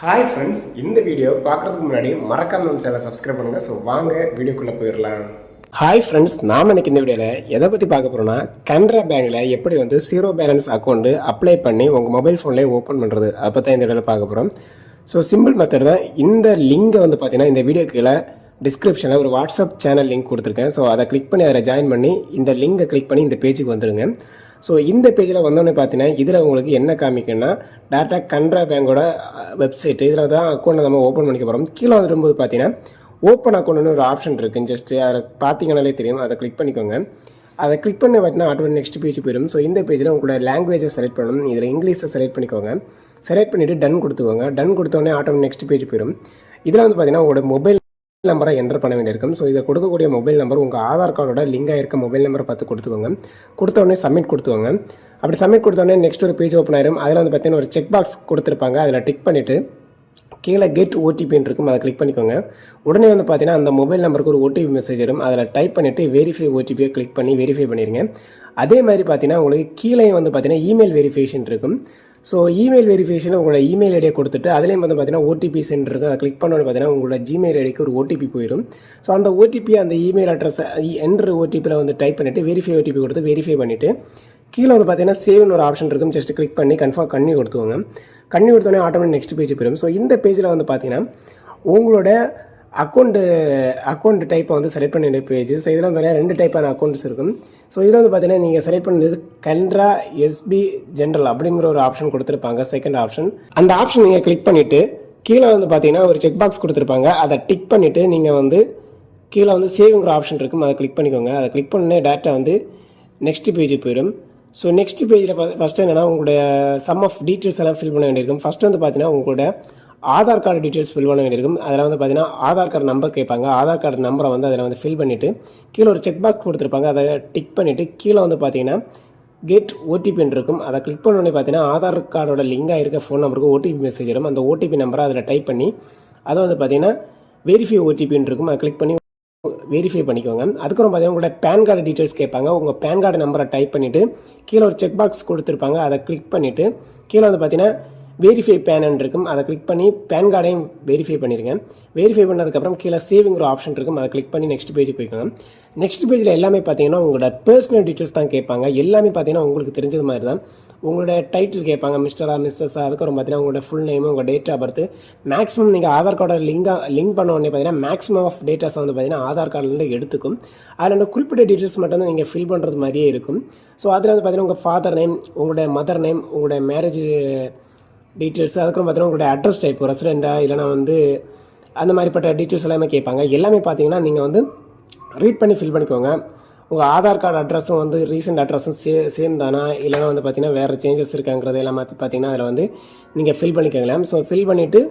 Hi friends, இந்த video பார்க்குறதுக்கு முன்னாடி மறக்காம நம்ம சேனலை சப்ஸ்கிரைப் பண்ணுங்கள். ஸோ வாங்க வீடியோக்குள்ளே போயிடலாம். ஹாய் ஃப்ரெண்ட்ஸ், நாம் இன்னைக்கு இந்த வீடியோவில் எதை பற்றி பார்க்க போகிறோம்னா, கனரா பேங்கில் எப்படி வந்து ஜீரோ பேலன்ஸ் அக்கௌண்ட்டு அப்ளை பண்ணி உங்கள் மொபைல் ஃபோன்லேயே ஓப்பன் பண்ணுறது, அதை பற்றி இந்த வீடியோவில் பார்க்க போகிறோம். ஸோ சிம்பிள் மெத்தட் தான். இந்த லிங்கை வந்து பார்த்தீங்கன்னா இந்த வீடியோ கீழே டிஸ்கிரிப்ஷனில் ஒரு வாட்ஸ்அப் சேனல் லிங்க் கொடுத்துருக்கேன். ஸோ அதை கிளிக் பண்ணி அதில் ஜாயின் பண்ணி இந்த லிங்கை கிளிக் பண்ணி இந்த பேஜுக்கு வந்துடுங்க. ஸோ இந்த பேஜில் வந்தோடனே பார்த்தீங்கன்னா இதில் உங்களுக்கு என்ன காமிக்குன்னா, டேரெக்டாக கனரா பேங்கோட வெப்சைட்டு, இதில் தான் அக்கௌண்ட்டை நம்ம ஓப்பன் பண்ணிக்க போகிறோம். கீழே வந்துடும்போது பார்த்தீங்கன்னா ஓப்பன் அக்கௌண்ட்னு ஒரு ஆப்ஷன் இருக்குது. ஜஸ்ட்டு அதை பார்த்தீங்கன்னாலே தெரியும். அதை கிளிக் பண்ணிக்கோங்க. அதை கிளிக் பண்ணி பார்த்தீங்கன்னா ஆட்டோமேட்டிக் நெக்ஸ்ட் பேஜ் போயிடும். ஸோ இந்த பேஜில் உங்களோட லாங்குவேஜை செலக்ட் பண்ணணும். இதில் இங்கிலீஷை செலக்ட் பண்ணிக்கோங்க. செலக்ட் பண்ணிவிட்டு டன் கொடுத்துக்கோங்க. டன் கொடுத்தோடனே ஆட்டோமேட்டிக் நெக்ஸ்ட் பேஜ் போயிடும். இதில் வந்து பார்த்தீங்கன்னா உங்களோட மொபைல் நம்பரை என்டர் பண்ண வேண்டியிருக்கும். ஸோ இதை கொடுக்கக்கூடிய மொபைல் நம்பர் உங்கள் ஆதார் கார்டோட லிங்காக இருக்க மொபைல் நம்பரை பார்த்து கொடுத்துக்கோங்க. கொடுத்தோடனே சப்மிட் கொடுத்துக்கோங்க. அப்படி சப்மிட் கொடுத்தோடனே நெக்ஸ்ட் ஒரு பேஜ் ஓப்பன் ஆயிரும். அதில் வந்து பார்த்தீங்கன்னா ஒரு செக் பாக்ஸ் கொடுத்துருப்பாங்க. அதில் டிக் பண்ணிவிட்டு கீழே கெட் ஓடிபின்னு இருக்கும், அதை கிளிக் பண்ணிக்கோங்க. உடனே வந்து பார்த்தீங்கன்னா அந்த மொபைல் நம்பருக்கு ஒரு ஓடிபி மெசேஜ் வரும். அதில் டைப் பண்ணிவிட்டு வெரிஃபை ஓடிபியை கிளிக் பண்ணி வெரிஃபை பண்ணிடுங்க. அதே மாதிரி பார்த்தீங்கன்னா உங்களுக்கு கீழே வந்து பார்த்தீங்கன்னா இமெயில் வெரிஃபிகேஷன் இருக்கும். ஸோ இமெயில் வெரிஃபிகேஷன் உங்களோட இமெயில் ஐடியை கொடுத்துட்டு அதுலேயும் வந்து பார்த்தீங்கன்னா ஓடிபி சென்ட் இருக்கும். அதை கிளிக் பண்ணோன்னு பார்த்தீங்கன்னா உங்களோட ஜிமெயில் ஐடிக்கு ஒரு ஓடிபி போயிடும். ஸோ அந்த ஓடிபி அந்த இமெயில் அட்ரஸை என்ட்ரு ஓடிபியில் வந்து டைப் பண்ணிவிட்டு வெரிஃபை ஓடிபி கொடுத்து வெரிஃபை பண்ணிவிட்டு கீழே வந்து பார்த்தீங்கன்னா சேவ்னு ஒரு ஆப்ஷன் இருக்கும். ஜஸ்ட் கிளிக் பண்ணி கன்ஃபார்ம் பண்ணி கொடுத்துக்கோங்க. பண்ணி கொடுத்தோன்னே ஆட்டோமேட்டிக் நெக்ஸ்ட் பேஜ் போயிடும். ஸோ இந்த பேஜில் வந்து பார்த்தீங்கன்னா உங்களோட அக்கௌண்ட் டைப்பை வந்து செலக்ட் பண்ண வேண்டிய பேஜ். ஸோ இதில் வந்து ரெண்டு டைப்பான அக்கௌண்ட்ஸ் இருக்கும். ஸோ இதில் வந்து பார்த்தீங்கன்னா நீங்கள் செலக்ட் பண்ணது கனரா எஸ்பி ஜென்ரல் அப்படிங்கிற ஒரு ஆப்ஷன் கொடுத்துருப்பாங்க, செகண்ட் ஆப்ஷன். அந்த ஆப்ஷன் நீங்கள் கிளிக் பண்ணிவிட்டு கீழே வந்து பார்த்தீங்கன்னா ஒரு செக் பாக்ஸ் கொடுத்துருப்பாங்க. அதை டிக் பண்ணிவிட்டு நீங்கள் வந்து கீழே வந்து சேவிங்கிற ஆப்ஷன் இருக்கும், அதை கிளிக் பண்ணிக்கோங்க. அதை கிளிக் பண்ணே டேட்டா வந்து நெக்ஸ்ட் பேஜ் போயிடும். ஸோ நெக்ஸ்ட் பேஜில் ஃபஸ்ட்டு என்னென்னா உங்களுடைய சம் ஆஃப் டீட்டெயில்ஸ் எல்லாம் ஃபில் பண்ண வேண்டியிருக்கும். ஃபஸ்ட்டு வந்து பார்த்தீங்கன்னா உங்களோட ஆதார் கார்டு டீட்டெயில்ஸ் ஃபில் பண்ண வேண்டியிருக்கும். அதில் வந்து பார்த்தீங்கன்னா ஆதார் கார்டு நம்பர் கேட்பாங்க. ஆதார் கார்டு நம்பரை வந்து அதில் வந்து ஃபில் பண்ணிவிட்டு கீழே ஒரு செக் பாக்ஸ் கொடுத்துருப்பாங்க. அதை டிக் பண்ணிவிட்டு கீழே வந்து பார்த்தீங்கன்னா கெட் ஓடிபின்னு இருக்கும். அதை கிளிக் பண்ணோடனே பார்த்தீங்கன்னா ஆதார் கார்டோட லிங்காக இருக்க ஃபோன் நம்பருக்கு ஓடிபி மெசேஜ் வரும். அந்த ஓடிபி நம்பரை அதில் டைப் பண்ணி அதை வந்து பார்த்தீங்கன்னா வெரிஃபை ஓடிபின்னு இருக்கும். அதை கிளிக் பண்ணி வெரிஃபை பண்ணிக்கோங்க. அதுக்கப்புறம் பார்த்தீங்கன்னா உங்களோட பேன் கார்டு டீட்டெயில்ஸ் கேட்பாங்க. உங்கள் பேன் கார்டு நம்பரை டைப் பண்ணிவிட்டு கீழே ஒரு செக் பாக்ஸ் கொடுத்துருப்பாங்க. அதை கிளிக் பண்ணிவிட்டு கீழே வந்து பார்த்தீங்கன்னா வெரிஃபை பேன் இருக்கும். அதை கிளிக் பண்ணி பேன் கார்டையும் வெரிஃபை பண்ணிடுங்க. வெரிஃபை பண்ணதுக்கப்புறம் கீழே சேவிங்கிற ஆப்ஷன் இருக்கும். அதை கிளிக் பண்ணி நெக்ஸ்ட் பேஜ் போய்க்கோங்க. நெக்ஸ்ட் பேஜில் எல்லாமே பார்த்தீங்கன்னா உங்களோட பர்சனல் டீட்டெயில்ஸ் தான் கேட்பாங்க. எல்லாமே பார்த்தீங்கன்னா உங்களுக்கு தெரிஞ்சது மாதிரி தான். உங்களோட டைட்டில் கேட்பாங்க, மிஸ்டரா மிஸ்ஸஸா. அதுக்கப்புறம் பார்த்தீங்கன்னா உங்களோட ஃபுல் நேமு, உங்கள் டேட் ஆஃப் பர்த். மேக்ஸிமம் நீங்கள் ஆதார் கார்டை லிங்க் பண்ண உடனே பார்த்தீங்கன்னா மேக்ஸிமம் ஆஃப் டேட்டாஸ் வந்து பார்த்தீங்கன்னா ஆதார் கார்டில் எடுத்துக்கும். அதில் வந்து குறிப்பிட்ட டீட்டெயில்ஸ் மட்டும் தான் நீங்கள் ஃபில் பண்ணுறது மாதிரியே இருக்கும். ஸோ அதில் வந்து பார்த்தீங்கன்னா உங்கள் ஃபாதர் நேம், உங்களோட மதர் நேம், உங்களோட மேரேஜ் டீட்டெயில்ஸ், அதுக்கப்புறம் பார்த்தீங்கன்னா உங்களோட அட்ரஸ் டைப் ரெசிடெண்ட்டா இல்லைனா வந்து அந்த மாதிரிப்பட்ட டீட்டெயில்ஸ் எல்லாமே கேட்பாங்க. எல்லாமே பார்த்தீங்கன்னா நீங்கள் வந்து ரீட் பண்ணி ஃபில் பண்ணிக்கோங்க. உங்கள் ஆதார் கார்டு அட்ரஸும் வந்து ரீசெண்ட் அட்ரஸும் சேம் தானா, இல்லைனா வந்து பார்த்தீங்கன்னா வேறு சேஞ்சஸ் இருக்காங்கிறது எல்லாம் பார்த்தீங்கன்னா அதில் வந்து நீங்கள் ஃபில் பண்ணிக்கலாம். ஸோ ஃபில் பண்ணிவிட்டு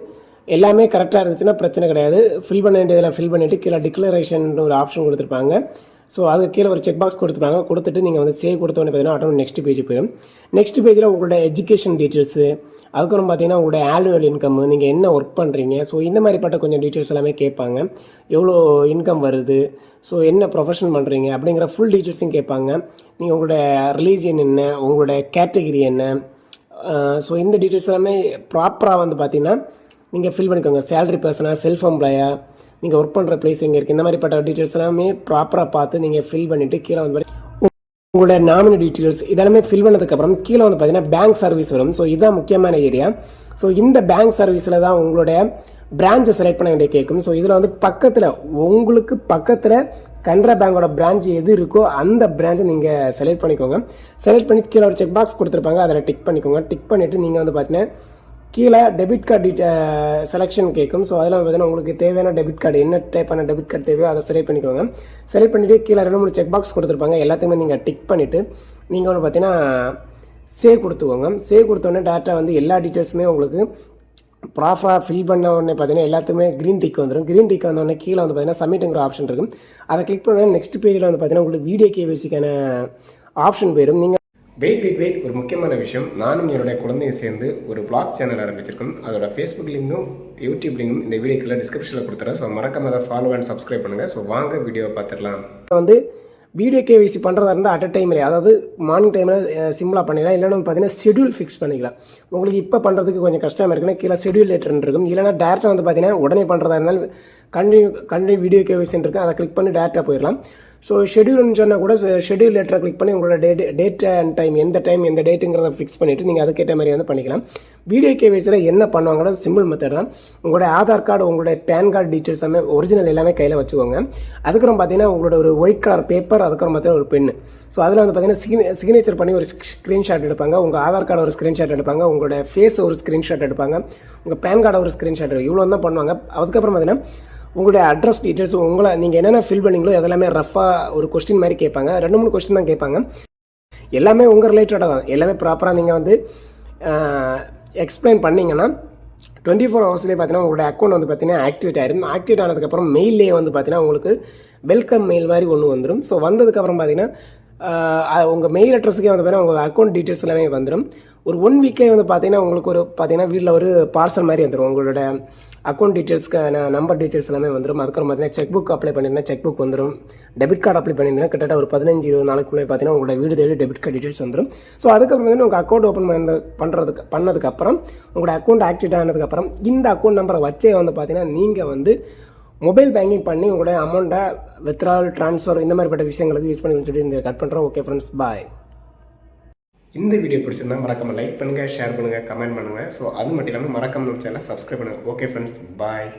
எல்லாமே கரெக்டாக இருந்துச்சுன்னா பிரச்சனை கிடையாது. ஃபில் பண்ண வேண்டியதெல்லாம் ஃபில் பண்ணிவிட்டு கீழே டிக்ளரேஷன் ஒரு ஆப்ஷன் கொடுத்துருப்பாங்க. ஸோ அது கீழே ஒரு செக் பாக்ஸ் கொடுத்துருப்பாங்க. கொடுத்துட்டு நீங்கள் வந்து சேவ் கொடுத்தோன்னே பார்த்தீங்கன்னா ஆட்டோமேட்டிக் நெக்ஸ்ட் பேஜ் போயிடும். நெக்ஸ்ட் பேஜில் உங்களோட எஜுகேஷன் டீட்டெயில்ஸு, அதுக்கப்புறம் பார்த்தீங்கன்னா உங்களோட ஆனுவல் இன்கம், நீங்கள் என்ன ஒர்க் பண்ணுறீங்க, ஸோ இந்த மாதிரிப்பட்ட கொஞ்சம் டீட்டெயில்ஸ் எல்லாமே கேட்பாங்க. எவ்வளோ இன்கம் வருது, ஸோ என்ன ப்ரொஃபஷன் பண்ணுறீங்க அப்படிங்கிற ஃபுல் டீட்டெயில்ஸும் கேட்பாங்க. நீங்கள் உங்களோட ரிலீஜியன் என்ன, உங்களோட கேட்டகிரி என்ன, ஸோ இந்த டீட்டெயில்ஸ் எல்லாமே ப்ராப்பராக வந்து பார்த்தீங்கன்னா நீங்கள் ஃபில் பண்ணிக்கோங்க. சேலரி பர்சனாக, செல்ஃப் எம்ப்ளாயா, நீங்கள் ஒர்க் பண்ணுற பிளேஸ் எங்கே இருக்குது, இந்த மாதிரிப்பட்ட டீட்டெயில்ஸ் எல்லாமே ப்ராப்பராக பார்த்து நீங்கள் ஃபில் பண்ணிவிட்டு கீழே வந்து உங்களோட நாமினி டீட்டெயில்ஸ் இதெல்லாமே ஃபில் பண்ணதுக்கப்புறம் கீழே வந்து பார்த்தீங்கன்னா பேங்க் சர்வீஸ் வரும். ஸோ இதுதான் முக்கியமான ஏரியா. ஸோ இந்த பேங்க் சர்வீஸில் தான் உங்களுடைய பிரான்ச்சை செலக்ட் பண்ண வேண்டிய கேட்கும். ஸோ இதில் வந்து உங்களுக்கு பக்கத்தில் கனரா பேங்கோட பிரான்ச் எது இருக்கோ அந்த பிரான்ச்சை நீங்கள் செலக்ட் பண்ணிக்கோங்க. செலக்ட் பண்ணி கீழே ஒரு செக் பாக்ஸ் கொடுத்துருப்பாங்க. அதில் டிக் பண்ணிக்கோங்க. டிக் பண்ணிவிட்டு நீங்கள் வந்து பார்த்தீங்கன்னா கீழே டெபிட் கார்டு செலெக்ஷன் கேட்கும். ஸோ அதெல்லாம் பார்த்தீங்கன்னா உங்களுக்கு தேவையான டெபிட் கார்டு என்ன டைப்பான டெபிட் கார்டு தேவையோ அதை செலக்ட் பண்ணிக்கோங்க. செலக்ட் பண்ணிவிட்டு கீழே 2-3 செக் பாக்ஸ் கொடுத்துருப்பாங்க. எல்லாத்தையுமே நீங்கள் டிக் பண்ணிவிட்டு நீங்கள் வந்து பார்த்தீங்கன்னா சேவ் கொடுத்துக்கோங்க. சேவ் கொடுத்தோடனே டேட்டா வந்து எல்லா டீட்டெயில்ஸுமே உங்களுக்கு ப்ராப்பராக ஃபில் பண்ண உடனே பார்த்தீங்கன்னா எல்லாத்துமே க்ரீன் டிக் வந்துடும். க்ரீன் டிக் வந்தோடனே கீழே வந்து பார்த்தீங்கன்னா சப்மிட்டுங்கிற ஆப்ஷன் இருக்கும். அதை கிளிக் பண்ணோடனே நெக்ஸ்ட் பேஜில் வந்து பார்த்தீங்கன்னா உங்களுக்கு வீடியோ கேவிசிக்கான ஆப்ஷன் போயிடும். நீங்கள் வெயிட் ஒரு முக்கியமான விஷயம். நானும் என்னுடைய குழந்தையும் சேர்ந்து ஒரு பிளாக் சேனல் ஆரம்பிச்சிருக்கோம். அதோட ஃபேஸ்புக் லிங்கும் யூடியூப் லிங்கும் இந்த வீடியோக்குள்ள டிஸ்கிரிப்ஷனில் கொடுத்துறேன். ஸோ மறக்காம அதை ஃபாலோ அண்ட் சப்ஸ்கிரைப் பண்ணுங்கள். ஸோ வாங்க வீடியோவை பார்த்துடலாம். வந்து வீடியோ கேவிசி பண்ணுறதா இருந்தால் அட் அ டைம்லேயே, அதாவது மார்னிங் டைமில் சிம்பிளாக பண்ணிக்கலாம். இல்லைன்னா வந்து பார்த்தீங்கன்னா ஷெடியூல் ஃபிக்ஸ் பண்ணிக்கலாம். உங்களுக்கு இப்போ பண்ணுறதுக்கு கொஞ்சம் கஷ்டமாக இருக்குன்னா கீழே ஷெடியூல் லேட்டர்னு இருக்கும். இல்லைனா டேரெக்டாக வந்து பார்த்தீங்கன்னா உடனே பண்ணுறதா இருந்தாலும் கண்டினியூ வீடியோ கேவிசின்னு இருக்குது, அதை கிளிக் பண்ணி டேரெக்டாக போயிடலாம். ஸோ ஷெடியூல்னு சொன்னால் கூட ஷெடியூல் லெட்டரை கிளிக் பண்ணி உங்களோட டேட் அண்ட் டைம், எந்த டேட்டுங்கிறத ஃபிக்ஸ் பண்ணிவிட்டு நீங்கள் அதுக்கேற்ற மாதிரி வந்து பண்ணிக்கலாம். வீடியோ கேவிசியில் என்ன பண்ணுவாங்கன்னா சிம்பிள் மெத்தட் தான். உங்களோட ஆதார் கார்டு, உங்களோட பேன் கார்டு டீட்டெயில்ஸ் எல்லாமே ஒரிஜினல் எல்லாமே கையில் வச்சுக்கோங்க. அதுக்கப்புறம் பார்த்தீங்கன்னா உங்களோட ஒரு ஒயிட் கலர் பேப்பர், அதுக்கப்புறம் பார்த்தீங்கன்னா ஒரு பென்னு. ஸோ அதில் வந்து பார்த்தீங்கன்னா சிக்னேச்சர் பண்ணி ஒரு ஸ்க்ரீன்ஷாட் எடுப்பாங்க. உங்கள் ஆதார் கார்டு ஒரு ஸ்க்ரீன்ஷாட் எடுப்பாங்க, உங்களோட ஃபேஸ் ஒரு ஸ்க்ரீன்ஷாட் எடுப்பாங்க, உங்கள் பேன் கார்டை ஒரு ஸ்க்ரீன்ஷாட் எடுப்பாங்க. இவ்வளோ தான் பண்ணுவாங்க. அதுக்கப்புறம் பார்த்தீங்கன்னா உங்களுடைய அட்ரஸ் டீட்டெயில்ஸ், நீங்கள் என்னென்ன ஃபில் பண்ணிங்களோ அதெல்லாமே ரஃபாக ஒரு கொஸ்டின் மாதிரி கேட்பாங்க. 2-3 கொஸ்டின் தான் கேட்பாங்க. எல்லாமே உங்கள் ரிலேட்டடாக தான். எல்லாமே ப்ராப்பராக நீங்கள் வந்து எக்ஸ்பிளைன் பண்ணிங்கன்னா 24 ஹவர்ஸ்லேயே பார்த்தீங்கன்னா உங்களோட அக்கௌண்ட் வந்து பார்த்தீங்கன்னா ஆக்டிவேட் ஆயிடும். ஆக்டிவேட் ஆனதுக்கப்புறம் மெயிலே வந்து பார்த்தீங்கன்னா உங்களுக்கு வெல்கம் மெயில் மாதிரி ஒன்று வந்துடும். ஸோ வந்ததுக்கப்புறம் பார்த்தீங்கன்னா உங்கள் மெயில் அட்ரஸுக்கே வந்து பார்த்தீங்கன்னா உங்கள் அக்கௌண்ட் டீட்டெயில்ஸ் எல்லாமே வந்துடும். ஒரு 1 வீக்லேயே வந்து பார்த்தீங்கன்னா உங்களுக்கு வீட்டில் ஒரு பார்சல் மாதிரி வந்துடும். உங்களோட அக்கௌண்ட் டீட்டெயில்ஸ்க்கு நம்பர் டீட்டெயில்ஸ் எல்லாமே வந்துடும். அதுக்கப்புறம் பார்த்தீங்கன்னா செக் புக் அப்ளை பண்ணியிருந்தேன், செக் புக் வந்துடும். டெபிட் கார்டு அப்ளை பண்ணியிருந்தேன், கிட்டத்தட்ட ஒரு 15-20 நாளுக்குள்ளே பார்த்தீங்கன்னா உங்களோட வீடு தேடி டெபிட் கார்டு டீட்டெயில்ஸ் வந்துடும். ஸோ அதுக்கப்புறம் வந்து உங்கள் அக்கௌண்ட் ஓப்பன் பண்ணதுக்கப்புறம் உங்களோட அக்கௌண்ட் ஆக்டிவேட் ஆனதுக்கப்புறம் இந்த அக்கௌண்ட் நம்பரை வச்சே வந்து பார்த்தீங்கன்னா நீங்கள் வந்து மொபைல் பேங்கிங் பண்ணி உங்களோட அமௌண்ட்டை வித்ட்ராவல், ட்ரான்ஸ்ஃபர் இந்த மாதிரிப்பட்ட விஷயங்களுக்கு யூஸ் பண்ணி சொல்லிட்டு இந்த கட் பண்ணுறோம். ஓகே ஃப்ரெண்ட்ஸ், பாய். இந்த வீடியோ பிடிச்சிருந்தா மறக்காமல் லைக் பண்ணுங்கள், ஷேர் பண்ணுங்கள், கமெண்ட் பண்ணுங்கள். ஸோ அது மட்டும் இல்லாமல் மறக்காமல் நம்ம சேனலை சப்ஸ்கிரைப் பண்ணுங்கள். ஓகே ஃப்ரெண்ட்ஸ், பாய்.